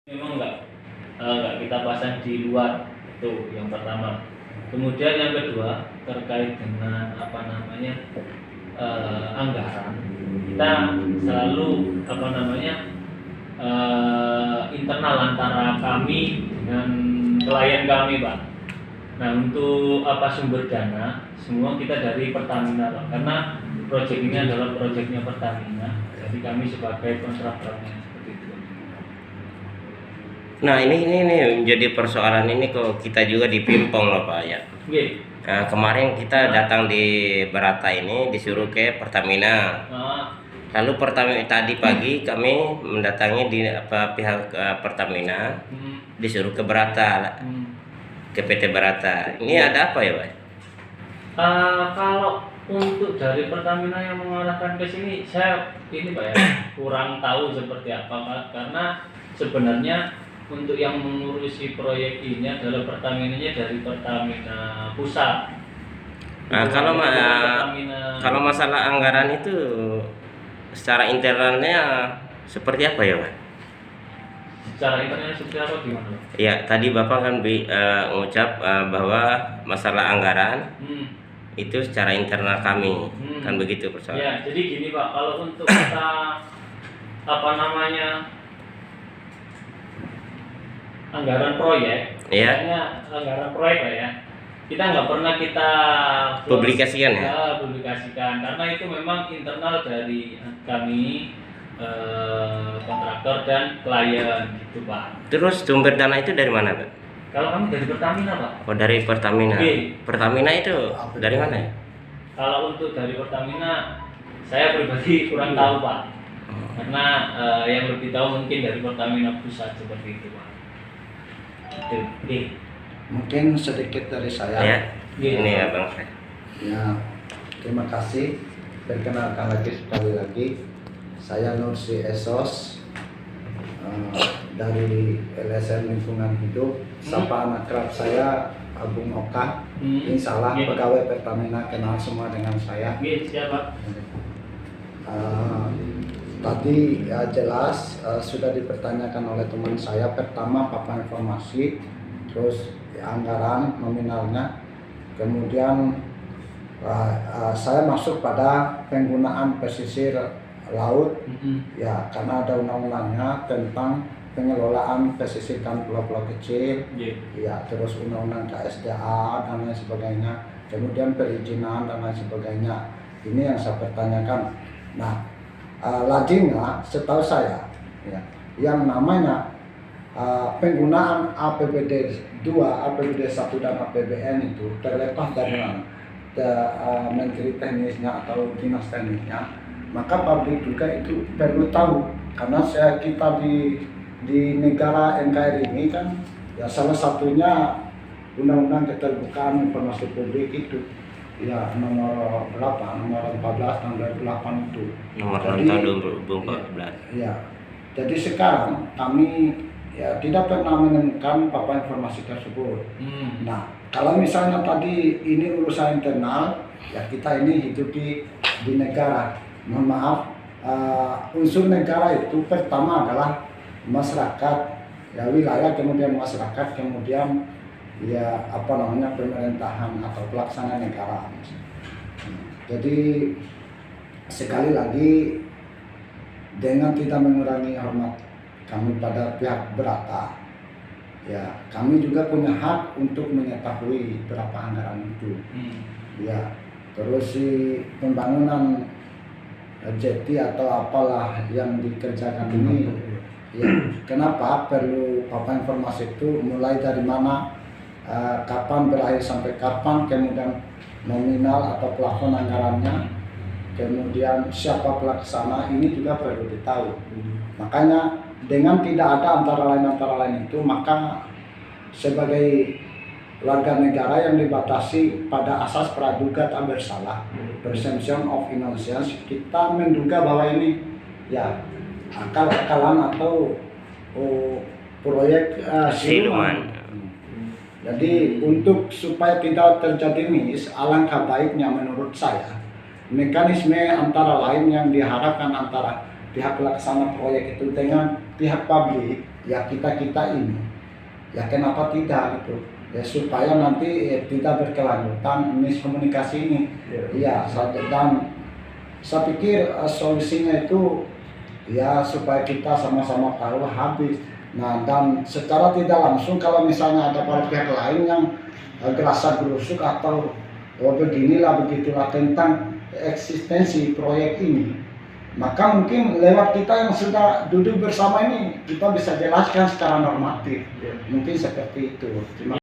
Memang nggak kita pasang di luar, itu yang pertama. Kemudian yang kedua terkait dengan anggaran, kita selalu internal antara kami dengan klien kami, Pak. Nah, untuk sumber dana semua kita dari Pertamina, Pak, karena proyek ini adalah proyeknya Pertamina, jadi kami sebagai kontraktornya seperti itu. Nah, ini menjadi persoalan ini kok kita juga dipimpong loh Pak ya. Okay. Nah, kemarin kita datang di Berata ini disuruh ke Pertamina. Lalu tadi pagi kami mendatangi di pihak Pertamina, disuruh ke Berata, ke PT Berata. Ini ada apa ya Pak? Kalau untuk dari Pertamina yang mengarahkan ke sini, saya Pak ya kurang tahu seperti apa, Pak, karena sebenarnya untuk yang mengurusi proyek ini adalah Pertaminanya dari Pertamina Pusat. Nah, kalau masalah anggaran itu secara internalnya seperti apa ya Pak? Secara internalnya seperti apa gimana? Ya, tadi Bapak kan mengucap bahwa masalah anggaran itu secara internal kami, kan begitu persoalan. Ya, jadi gini Pak, kalau untuk kita anggaran proyek, anggaran proyek Pak ya, kita nggak pernah kita publikasikan karena itu memang internal dari kami, kontraktor dan klien gitu Pak. Terus sumber dana itu dari mana Pak? Kalau kami dari Pertamina Pak. Oh, dari Pertamina. Okay. Pertamina itu dari mana ya? Kalau untuk dari Pertamina, saya pribadi kurang tahu Pak, karena yang lebih tahu mungkin dari Pertamina Pusat seperti itu Pak. Oke. Mungkin sedikit dari saya. Ya. Ini ya Bang. Ya, terima kasih. Perkenalkan sekali lagi, saya Nursi Esos dari LSM Lingkungan Hidup. Sapaan akrab saya Agung Oka. Insya Allah pegawai Pertamina kenal semua dengan saya. Siapa? Tadi jelas sudah dipertanyakan oleh teman saya. Pertama papan informasi, terus anggaran nominalnya, kemudian saya masuk pada penggunaan pesisir laut, ya karena ada undang-undangnya tentang pengelolaan pesisir dan pulau-pulau kecil, ya terus undang-undang KSDA dan lain sebagainya, kemudian perizinan dan lain sebagainya. Ini yang saya pertanyakan. Nah, lazimnya setahu saya, ya, yang namanya penggunaan APBD 2, APBD 1 dan APBN itu terlepas dari mana menteri teknisnya atau dinas teknisnya, maka publik juga itu perlu tahu, karena kita di negara NKRI ini kan ya salah satunya Undang-Undang Keterbukaan Informasi Publik itu ya nomor 14 tahun 2008 itu. Nomor 6 tahun 2014. Ya. Jadi sekarang kami ya tidak pernah menemukan papan informasi tersebut. Nah, kalau misalnya tadi ini urusan internal, ya kita ini hidup di negara. Mohon maaf, unsur negara itu pertama adalah masyarakat, ya wilayah, kemudian masyarakat, kemudian ya pemerintahan atau pelaksana negara. Jadi sekali lagi, dengan tidak mengurangi hormat kami pada pihak Berata, ya kami juga punya hak untuk mengetahui berapa anggaran itu. Ya, terus si pembangunan jeti atau apalah yang dikerjakan ini, ya kenapa perlu papan informasi itu, mulai dari mana, kapan berakhir sampai kapan, kemudian nominal atau plafon anggarannya, kemudian siapa pelaksana, ini juga perlu ditahu. Makanya dengan tidak ada antara lain itu, maka sebagai warga negara yang dibatasi pada asas praduga tak bersalah, presumption of innocence, kita menduga bahwa ini ya akal-akalan atau proyek siluman. Jadi untuk supaya tidak terjadi miss, alangkah baiknya menurut saya mekanisme antara lain yang diharapkan antara pihak pelaksana proyek itu dengan pihak publik ya kita ini, ya kenapa tidak gitu, ya supaya nanti tidak berkelanjutan miskomunikasi ini. Ya, dan saya pikir solusinya itu ya supaya kita sama-sama tahu habis. Nah, dan secara tidak langsung kalau misalnya ada pihak lain yang gerasa gerusuk atau beginilah begitulah tentang eksistensi proyek ini, maka mungkin lewat kita yang sudah duduk bersama ini kita bisa jelaskan secara normatif. Mungkin seperti itu. Terima